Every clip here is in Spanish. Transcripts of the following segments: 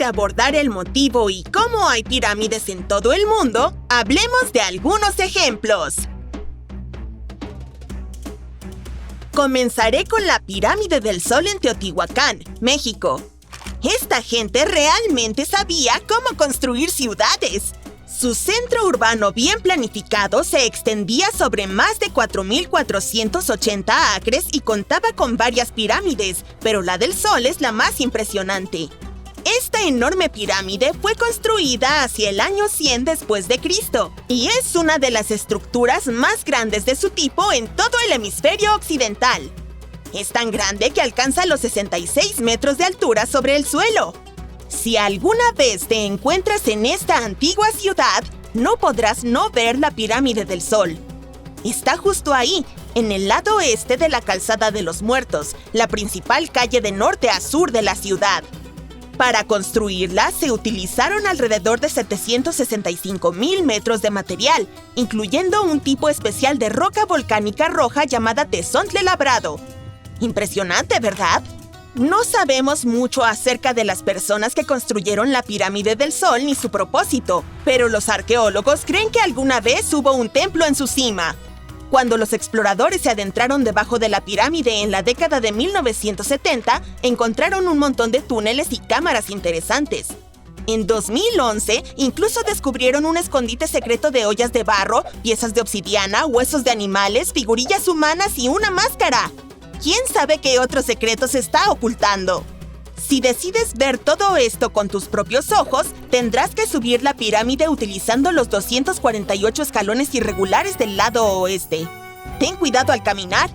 de abordar el motivo y cómo hay pirámides en todo el mundo, hablemos de algunos ejemplos. Comenzaré con la Pirámide del Sol en Teotihuacán, México. Esta gente realmente sabía cómo construir ciudades. Su centro urbano bien planificado se extendía sobre más de 4.480 acres y contaba con varias pirámides, pero la del Sol es la más impresionante. Esta enorme pirámide fue construida hacia el año 100 después de Cristo y es una de las estructuras más grandes de su tipo en todo el hemisferio occidental. Es tan grande que alcanza los 66 metros de altura sobre el suelo. Si alguna vez te encuentras en esta antigua ciudad, no podrás no ver la Pirámide del Sol. Está justo ahí, en el lado oeste de la Calzada de los Muertos, la principal calle de norte a sur de la ciudad. Para construirla, se utilizaron alrededor de 765,000 metros de material, incluyendo un tipo especial de roca volcánica roja llamada tezontle labrado. Impresionante, ¿verdad? No sabemos mucho acerca de las personas que construyeron la Pirámide del Sol ni su propósito, pero los arqueólogos creen que alguna vez hubo un templo en su cima. Cuando los exploradores se adentraron debajo de la pirámide en la década de 1970, encontraron un montón de túneles y cámaras interesantes. En 2011, incluso descubrieron un escondite secreto de ollas de barro, piezas de obsidiana, huesos de animales, figurillas humanas y una máscara. ¿Quién sabe qué otros secretos está ocultando? Si decides ver todo esto con tus propios ojos, tendrás que subir la pirámide utilizando los 248 escalones irregulares del lado oeste. Ten cuidado al caminar.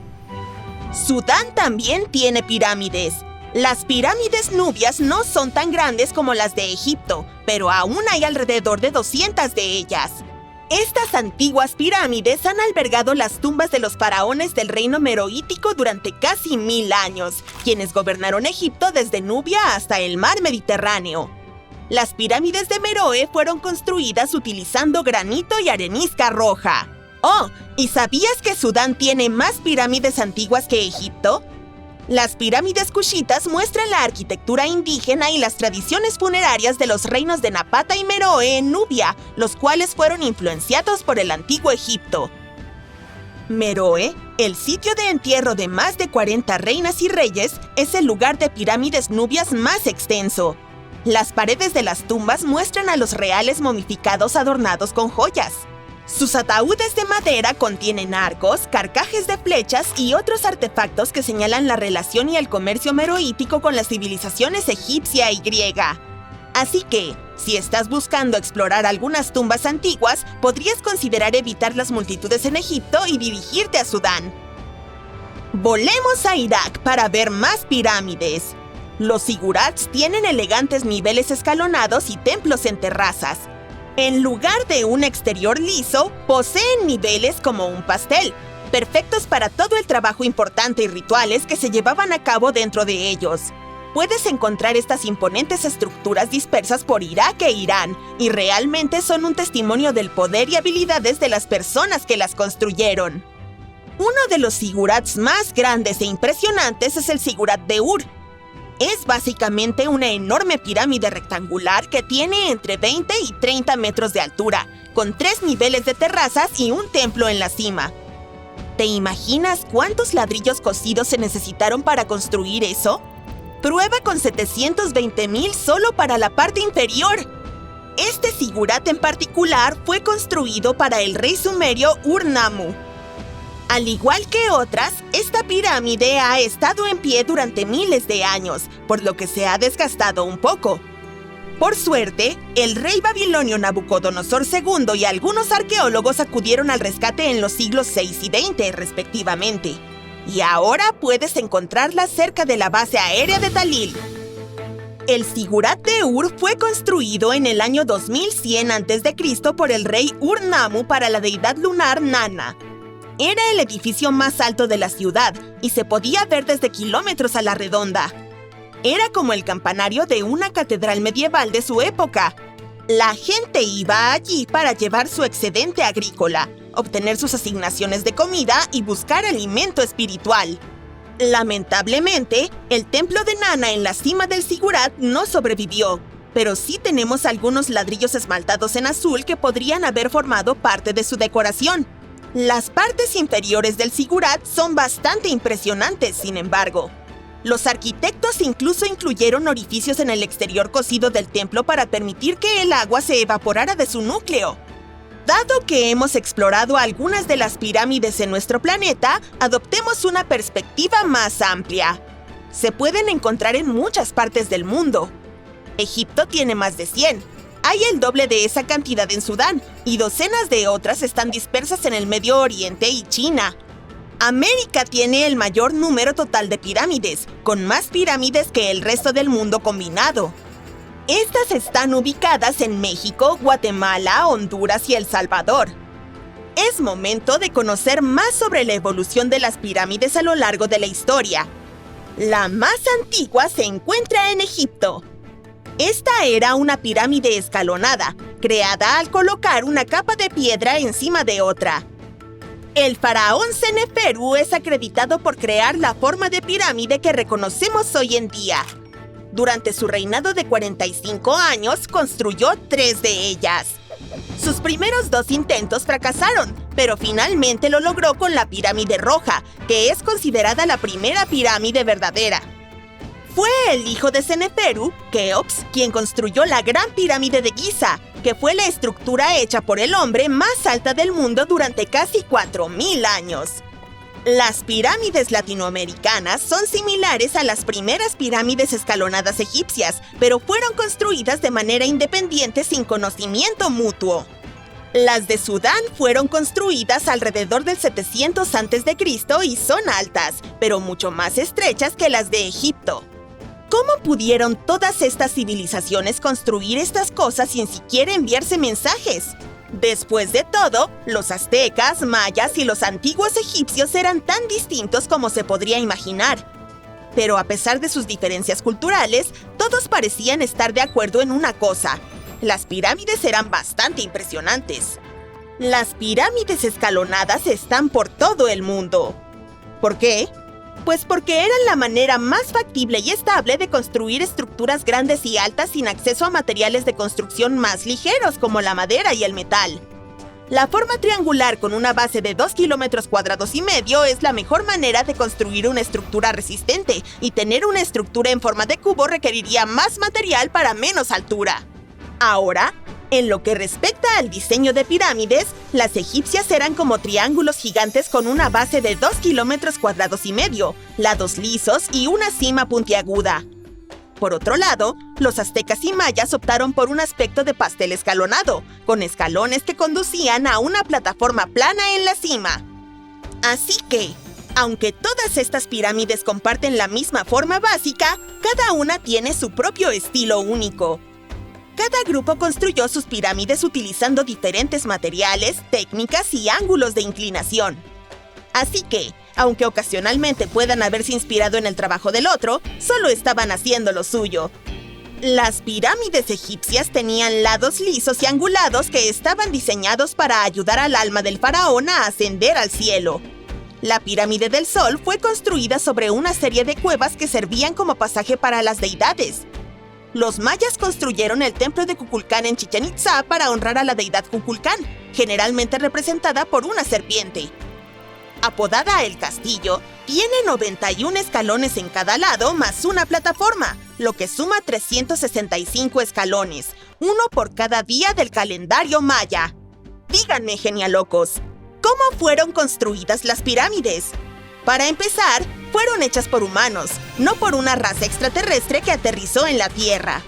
Sudán también tiene pirámides. Las pirámides nubias no son tan grandes como las de Egipto, pero aún hay alrededor de 200 de ellas. Estas antiguas pirámides han albergado las tumbas de los faraones del reino meroítico durante casi 1000 años, quienes gobernaron Egipto desde Nubia hasta el mar Mediterráneo. Las pirámides de Meroe fueron construidas utilizando granito y arenisca roja. Oh, ¿y sabías que Sudán tiene más pirámides antiguas que Egipto? Las pirámides cushitas muestran la arquitectura indígena y las tradiciones funerarias de los reinos de Napata y Meroe en Nubia, los cuales fueron influenciados por el antiguo Egipto. Meroe, el sitio de entierro de más de 40 reinas y reyes, es el lugar de pirámides nubias más extenso. Las paredes de las tumbas muestran a los reales momificados adornados con joyas. Sus ataúdes de madera contienen arcos, carcajes de flechas y otros artefactos que señalan la relación y el comercio meroítico con las civilizaciones egipcia y griega. Así que, si estás buscando explorar algunas tumbas antiguas, podrías considerar evitar las multitudes en Egipto y dirigirte a Sudán. Volemos a Irak para ver más pirámides. Los zigurats tienen elegantes niveles escalonados y templos en terrazas. En lugar de un exterior liso, poseen niveles como un pastel, perfectos para todo el trabajo importante y rituales que se llevaban a cabo dentro de ellos. Puedes encontrar estas imponentes estructuras dispersas por Irak e Irán, y realmente son un testimonio del poder y habilidades de las personas que las construyeron. Uno de los zigurats más grandes e impresionantes es el zigurat de Ur. Es básicamente una enorme pirámide rectangular que tiene entre 20 y 30 metros de altura, con 3 niveles de terrazas y un templo en la cima. ¿Te imaginas cuántos ladrillos cocidos se necesitaron para construir eso? Prueba con 720,000 solo para la parte inferior. Este zigurat en particular fue construido para el rey sumerio Ur-Nammu. Al igual que otras, esta pirámide ha estado en pie durante miles de años, por lo que se ha desgastado un poco. Por suerte, el rey babilonio Nabucodonosor II y algunos arqueólogos acudieron al rescate en los siglos VI y XX, respectivamente. Y ahora puedes encontrarla cerca de la base aérea de Talil. El zigurat de Ur fue construido en el año 2100 a.C. por el rey Ur-Nammu para la deidad lunar Nana. Era el edificio más alto de la ciudad y se podía ver desde kilómetros a la redonda. Era como el campanario de una catedral medieval de su época. La gente iba allí para llevar su excedente agrícola, obtener sus asignaciones de comida y buscar alimento espiritual. Lamentablemente, el templo de Nana en la cima del zigurat no sobrevivió, pero sí tenemos algunos ladrillos esmaltados en azul que podrían haber formado parte de su decoración. Las partes inferiores del zigurat son bastante impresionantes, sin embargo. Los arquitectos incluso incluyeron orificios en el exterior cosido del templo para permitir que el agua se evaporara de su núcleo. Dado que hemos explorado algunas de las pirámides en nuestro planeta, adoptemos una perspectiva más amplia. Se pueden encontrar en muchas partes del mundo. Egipto tiene más de 100. Hay el doble de esa cantidad en Sudán, y docenas de otras están dispersas en el Medio Oriente y China. América tiene el mayor número total de pirámides, con más pirámides que el resto del mundo combinado. Estas están ubicadas en México, Guatemala, Honduras y El Salvador. Es momento de conocer más sobre la evolución de las pirámides a lo largo de la historia. La más antigua se encuentra en Egipto. Esta era una pirámide escalonada, creada al colocar una capa de piedra encima de otra. El faraón Seneferu es acreditado por crear la forma de pirámide que reconocemos hoy en día. Durante su reinado de 45 años, construyó 3 de ellas. Sus primeros 2 intentos fracasaron, pero finalmente lo logró con la pirámide roja, que es considerada la primera pirámide verdadera. Fue el hijo de Seneferu, Keops, quien construyó la Gran Pirámide de Giza, que fue la estructura hecha por el hombre más alta del mundo durante casi 4.000 años. Las pirámides latinoamericanas son similares a las primeras pirámides escalonadas egipcias, pero fueron construidas de manera independiente sin conocimiento mutuo. Las de Sudán fueron construidas alrededor del 700 a.C. y son altas, pero mucho más estrechas que las de Egipto. ¿Cómo pudieron todas estas civilizaciones construir estas cosas sin siquiera enviarse mensajes? Después de todo, los aztecas, mayas y los antiguos egipcios eran tan distintos como se podría imaginar. Pero a pesar de sus diferencias culturales, todos parecían estar de acuerdo en una cosa: las pirámides eran bastante impresionantes. Las pirámides escalonadas están por todo el mundo. ¿Por qué? Pues porque eran la manera más factible y estable de construir estructuras grandes y altas sin acceso a materiales de construcción más ligeros como la madera y el metal. La forma triangular con una base de 2,5 kilómetros cuadrados es la mejor manera de construir una estructura resistente, y tener una estructura en forma de cubo requeriría más material para menos altura. Ahora, en lo que respecta al diseño de pirámides, las egipcias eran como triángulos gigantes con una base de 2,5 kilómetros cuadrados, lados lisos y una cima puntiaguda. Por otro lado, los aztecas y mayas optaron por un aspecto de pastel escalonado, con escalones que conducían a una plataforma plana en la cima. Así que, aunque todas estas pirámides comparten la misma forma básica, cada una tiene su propio estilo único. Cada grupo construyó sus pirámides utilizando diferentes materiales, técnicas y ángulos de inclinación. Así que, aunque ocasionalmente puedan haberse inspirado en el trabajo del otro, solo estaban haciendo lo suyo. Las pirámides egipcias tenían lados lisos y angulados que estaban diseñados para ayudar al alma del faraón a ascender al cielo. La pirámide del Sol fue construida sobre una serie de cuevas que servían como pasaje para las deidades. Los mayas construyeron el templo de Kukulcán en Chichén Itzá para honrar a la deidad Kukulcán, generalmente representada por una serpiente. Apodada El Castillo, tiene 91 escalones en cada lado más una plataforma, lo que suma 365 escalones, uno por cada día del calendario maya. Díganme, genialocos, ¿cómo fueron construidas las pirámides? Para empezar, fueron hechas por humanos, no por una raza extraterrestre que aterrizó en la Tierra.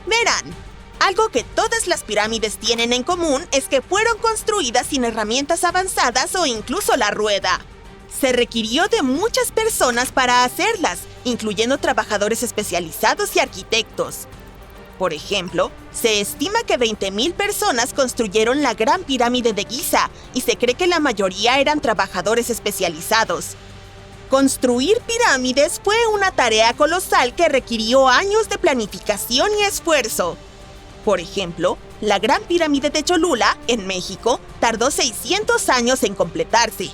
Verán, algo que todas las pirámides tienen en común es que fueron construidas sin herramientas avanzadas o incluso la rueda. Se requirió de muchas personas para hacerlas, incluyendo trabajadores especializados y arquitectos. Por ejemplo, se estima que 20.000 personas construyeron la Gran Pirámide de Giza, y se cree que la mayoría eran trabajadores especializados. Construir pirámides fue una tarea colosal que requirió años de planificación y esfuerzo. Por ejemplo, la Gran Pirámide de Cholula, en México, tardó 600 años en completarse.